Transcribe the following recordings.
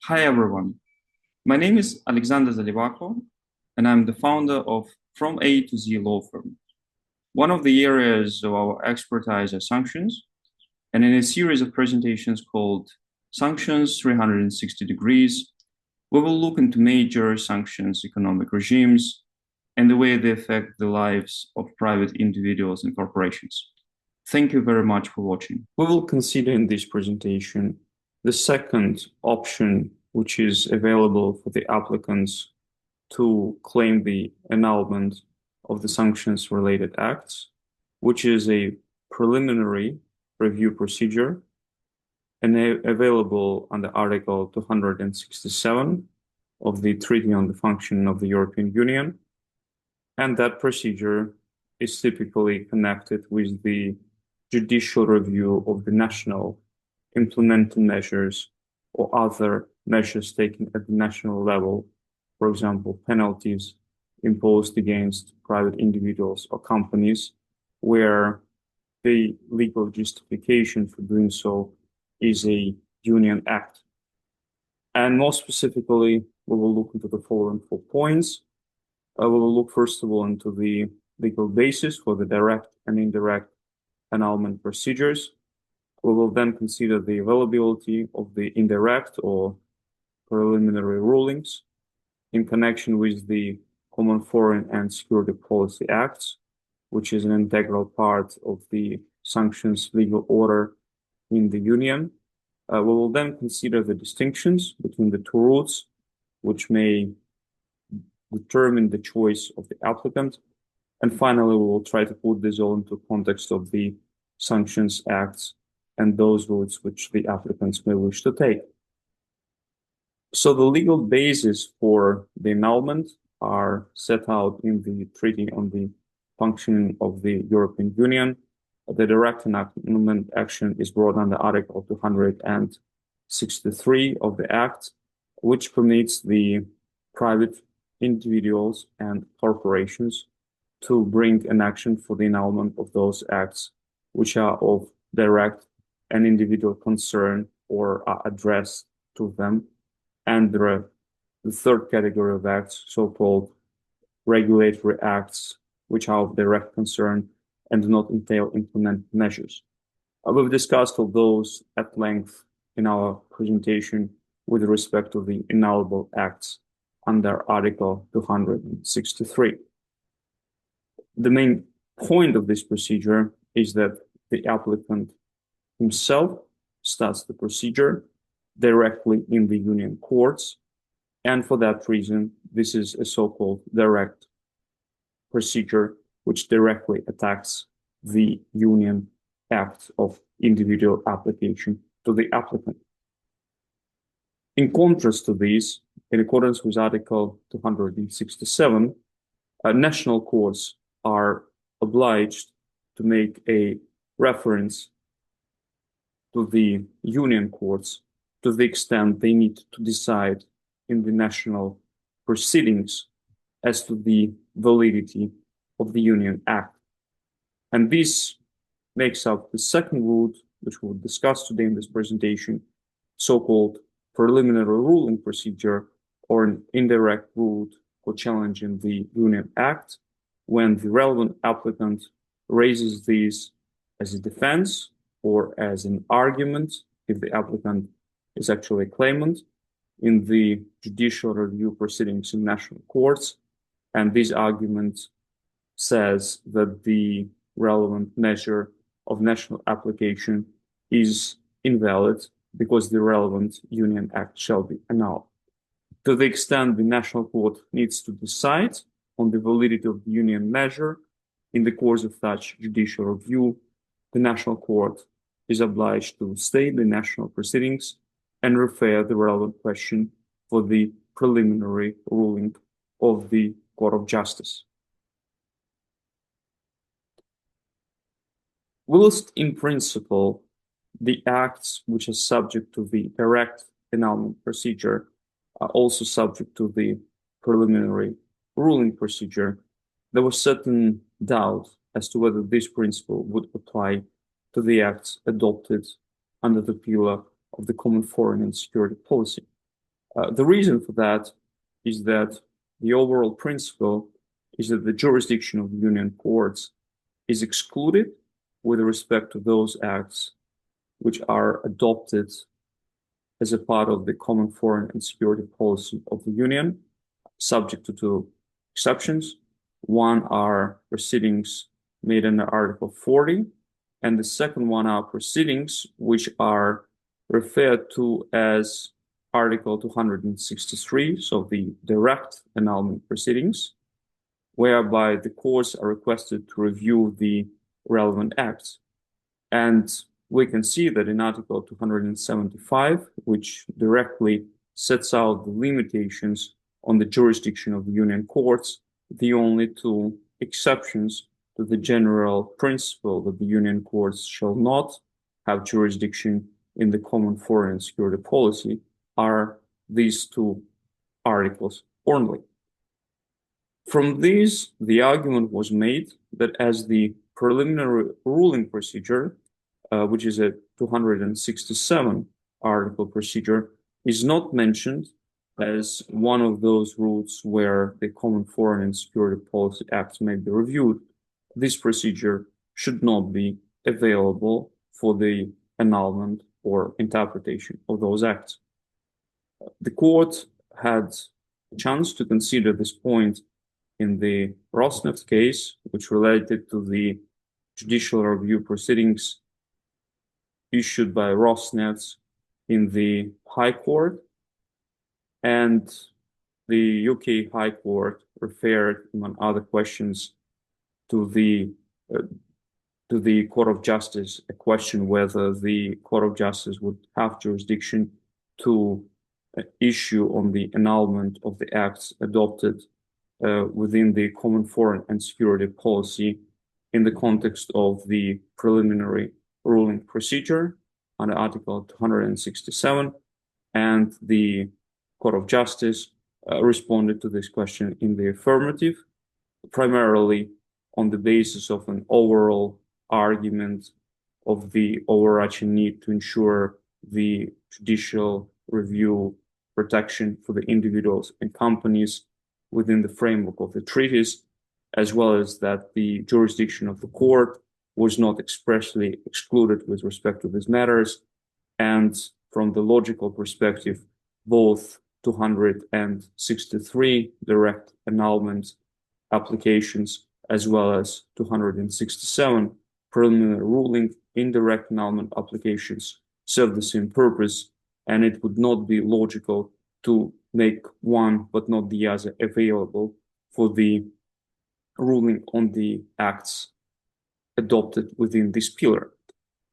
Hi everyone, my name is Alexander Zalivako, and I'm the founder of From A to Z law firm. One of the areas of our expertise are sanctions, and in a series of presentations called Sanctions 360 Degrees, we will look into major sanctions economic regimes and the way they affect the lives of private individuals and corporations. Thank you very much for watching. We will consider in this presentation the second option, which is available for the applicants to claim the annulment of the sanctions-related acts, which is a preliminary review procedure and available under Article 267 of the Treaty on the Functioning of the European Union. And that procedure is typically connected with the judicial review of the national implementing measures or other measures taken at the national level, for example, penalties imposed against private individuals or companies, where the legal justification for doing so is a union act. And more specifically, we will look into the following 4 points. We will look first of all into the legal basis for the direct and indirect annulment procedures. We will then consider the availability of the indirect or preliminary rulings in connection with the Common Foreign and Security Policy Acts, which is an integral part of the sanctions legal order in the Union. We will then consider the distinctions between the two routes, which may determine the choice of the applicant. And finally, we will try to put this all into context of the sanctions acts and those routes which the applicants may wish to take. So the legal basis for the annulment are set out in the Treaty on the Functioning of the European Union. The direct annulment action is brought under Article 263 of the Act, which permits the private individuals and corporations to bring an action for the annulment of those acts which are of direct and individual concern or are addressed to them. And there are the third category of acts, so-called regulatory acts, which are of direct concern and do not entail implement measures. We've discussed all those at length in our presentation with respect to the annullable acts under Article 263. The main point of this procedure is that the applicant himself starts the procedure directly in the union courts, and for that reason, this is a so-called direct procedure which directly attacks the union act of individual application to the applicant. In contrast to this, in accordance with Article 267, national courts are obliged to make a reference to the union courts to the extent they need to decide in the national proceedings as to the validity of the Union Act. And this makes up the second route, which we'll discuss today in this presentation, so-called preliminary ruling procedure, or an indirect route for challenging the Union Act, when the relevant applicant raises these as a defense or as an argument, if the applicant is actually a claimant, in the judicial review proceedings in national courts. And this argument says that the relevant measure of national application is invalid because the relevant Union Act shall be annulled. To the extent the national court needs to decide on the validity of the union measure in the course of such judicial review, the national court is obliged to stay the national proceedings and refer the relevant question for the preliminary ruling of the Court of Justice. Whilst in principle, the acts which are subject to the direct annulment procedure are also subject to the preliminary ruling procedure, there was certain doubt as to whether this principle would apply to the acts adopted under the pillar of the Common Foreign and Security Policy. The reason for that is that the overall principle is that the jurisdiction of union courts is excluded with respect to those acts which are adopted as a part of the common foreign and security policy of the union, subject to two exceptions. One are proceedings made under Article 40, and the second one are proceedings which are referred to as Article 263, so the direct annulment proceedings, whereby the courts are requested to review the relevant acts. And we can see that in Article 275, which directly sets out the limitations on the jurisdiction of the union courts, the only two exceptions to the general principle that the union courts shall not have jurisdiction in the common foreign and security policy are these two articles only. From these, the argument was made that as the preliminary ruling procedure, which is a 267 article procedure, is not mentioned as one of those routes where the common foreign and security policy acts may be reviewed, this procedure should not be available for the annulment or interpretation of those acts. The court had a chance to consider this point in the Rosneft case, which related to the judicial review proceedings issued by Rosneft in the High Court, and the UK High Court referred, among other questions, to the Court of Justice, a question whether the Court of Justice would have jurisdiction to issue on the annulment of the acts adopted within the common foreign and security policy in the context of the preliminary ruling procedure under Article 267, and the Court of Justice responded to this question in the affirmative, primarily on the basis of an overall argument of the overarching need to ensure the judicial review protection for the individuals and companies within the framework of the treaties, as well as that the jurisdiction of the court was not expressly excluded with respect to these matters. And from the logical perspective, both 263 direct annulment applications as well as 267 preliminary ruling indirect annulment applications serve the same purpose, and it would not be logical to make one but not the other available for the ruling on the acts adopted within this pillar.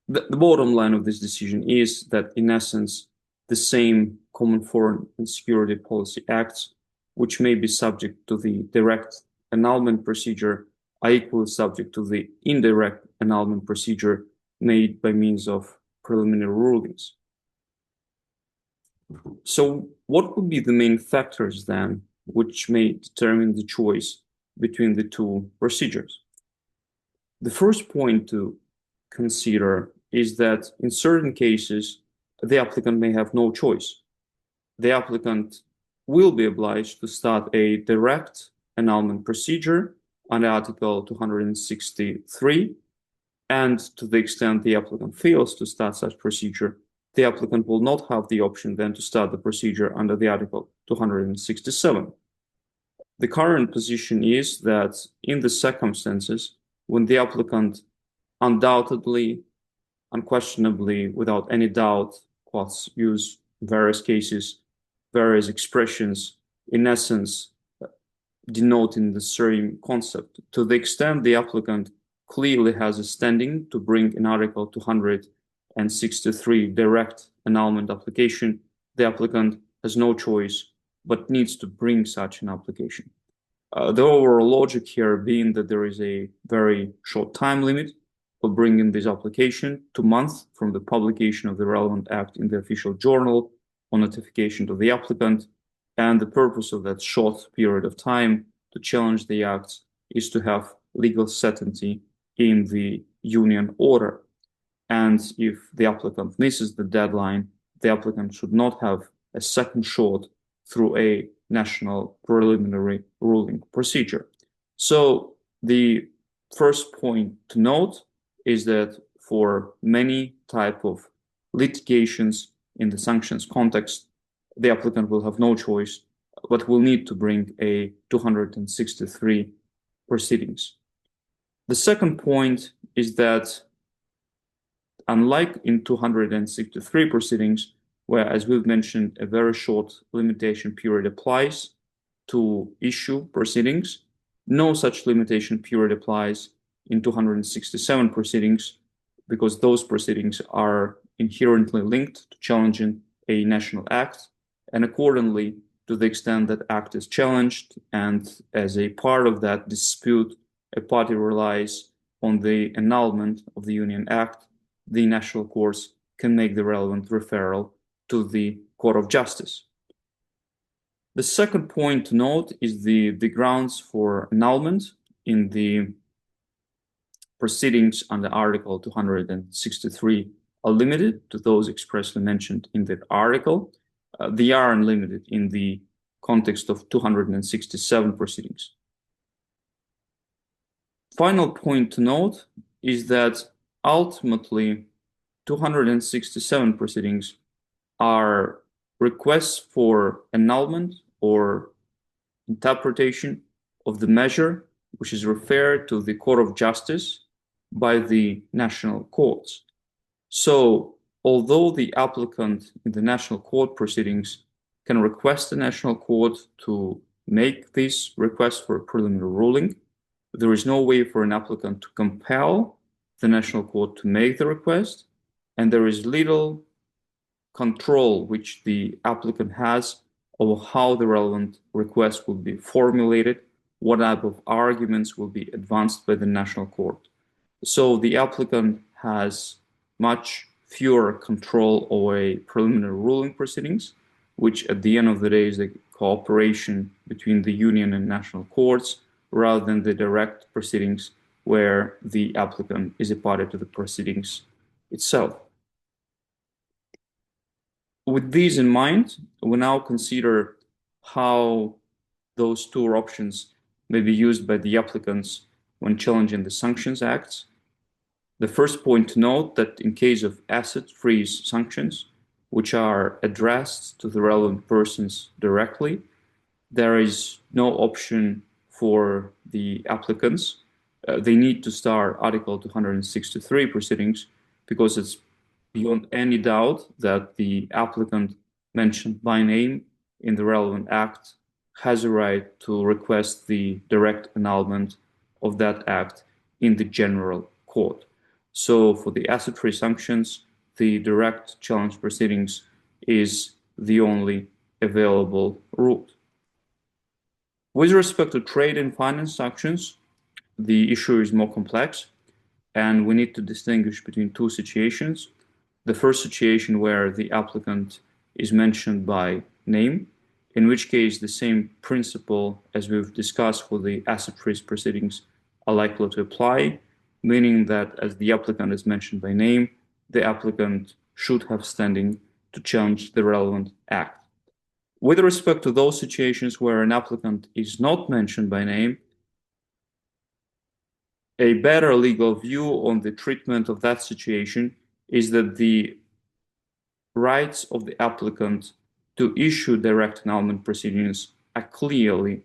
The bottom line of this decision is that, in essence, the same common foreign and security policy acts, which may be subject to the direct annulment procedure, are equally subject to the indirect annulment procedure made by means of preliminary rulings. So what would be the main factors then which may determine the choice between the two procedures? The first point to consider is that in certain cases, the applicant may have no choice. The applicant will be obliged to start a direct annulment procedure under Article 263, and to the extent the applicant fails to start such procedure, the applicant will not have the option then to start the procedure under the Article 267. The current position is that in the circumstances when the applicant undoubtedly, unquestionably, without any doubt, quotes use various cases, various expressions, in essence, denoting the same concept. To the extent the applicant clearly has a standing to bring an Article 263 direct annulment application, the applicant has no choice but needs to bring such an application. The overall logic here being that there is a very short time limit for bringing this application, 2 months from the publication of the relevant act in the official journal on notification to the applicant, and the purpose of that short period of time to challenge the acts is to have legal certainty in the union order. And if the applicant misses the deadline, the applicant should not have a second shot through a national preliminary ruling procedure. So the first point to note is that for many type of litigations in the sanctions context, the applicant will have no choice, but will need to bring a 263 proceedings. The second point is that unlike in 263 proceedings, where, as we've mentioned, a very short limitation period applies to issue proceedings, no such limitation period applies in 267 proceedings because those proceedings are inherently linked to challenging a national act, and accordingly, to the extent that act is challenged and as a part of that dispute, a party relies on the annulment of the Union Act, the national courts can make the relevant referral to the Court of Justice. The second point to note is the grounds for annulment in the proceedings under Article 263 are limited to those expressly mentioned in that article. They are unlimited in the context of 267 proceedings. Final point to note is that ultimately 267 proceedings are requests for annulment or interpretation of the measure which is referred to the Court of Justice by the national courts. So although the applicant in the national court proceedings can request the national court to make this request for a preliminary ruling, there is no way for an applicant to compel the national court to make the request, and there is little control which the applicant has over how the relevant request will be formulated, what type of arguments will be advanced by the national court. So the applicant has much fewer control over a preliminary ruling proceedings, which at the end of the day is a cooperation between the union and national courts, rather than the direct proceedings where the applicant is a party to the proceedings itself. With these in mind, we now consider how those two options may be used by the applicants when challenging the Sanctions Acts. The first point to note that in case of asset freeze sanctions, which are addressed to the relevant persons directly, there is no option for the applicants. They need to start Article 263 proceedings because it's beyond any doubt that the applicant mentioned by name in the relevant act has a right to request the direct annulment of that act in the general court. So for the asset-free sanctions, the direct challenge proceedings is the only available route. With respect to trade and finance sanctions, the issue is more complex, and we need to distinguish between two situations. The first situation where the applicant is mentioned by name, in which case the same principle as we've discussed for the asset freeze proceedings are likely to apply, meaning that as the applicant is mentioned by name, the applicant should have standing to challenge the relevant act. With respect to those situations where an applicant is not mentioned by name, a better legal view on the treatment of that situation is that the rights of the applicant to issue direct annulment proceedings are clearly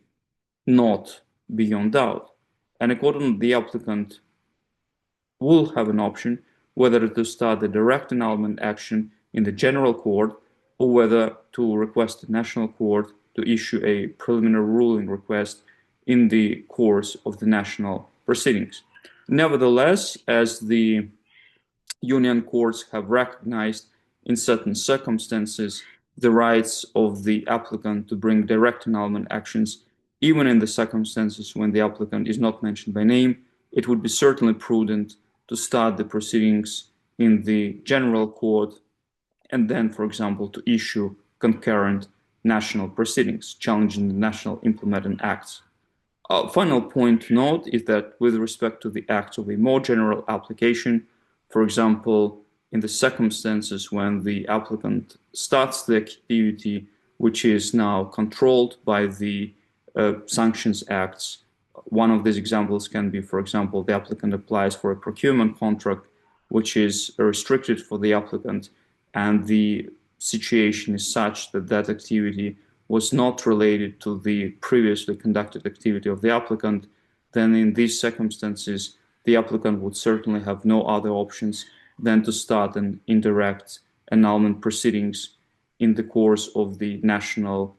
not beyond doubt. And accordingly, the applicant will have an option whether to start the direct annulment action in the general court or whether to request the national court to issue a preliminary ruling request in the course of the national proceedings. Nevertheless, as the union courts have recognized in certain circumstances the rights of the applicant to bring direct annulment actions, even in the circumstances when the applicant is not mentioned by name, it would be certainly prudent to start the proceedings in the general court and then, for example, to issue concurrent national proceedings challenging the national implementing acts. Final point to note is that with respect to the acts of a more general application, for example, in the circumstances when the applicant starts the activity which is now controlled by the Sanctions Acts. One of these examples can be, for example, the applicant applies for a procurement contract, which is restricted for the applicant, and the situation is such that that activity was not related to the previously conducted activity of the applicant. Then in these circumstances, the applicant would certainly have no other options than to start an indirect annulment proceedings in the course of the national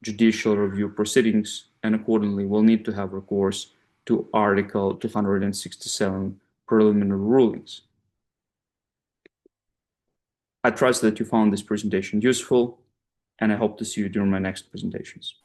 judicial review proceedings, and accordingly will need to have recourse to Article 267 preliminary rulings. I trust that you found this presentation useful, and I hope to see you during my next presentations.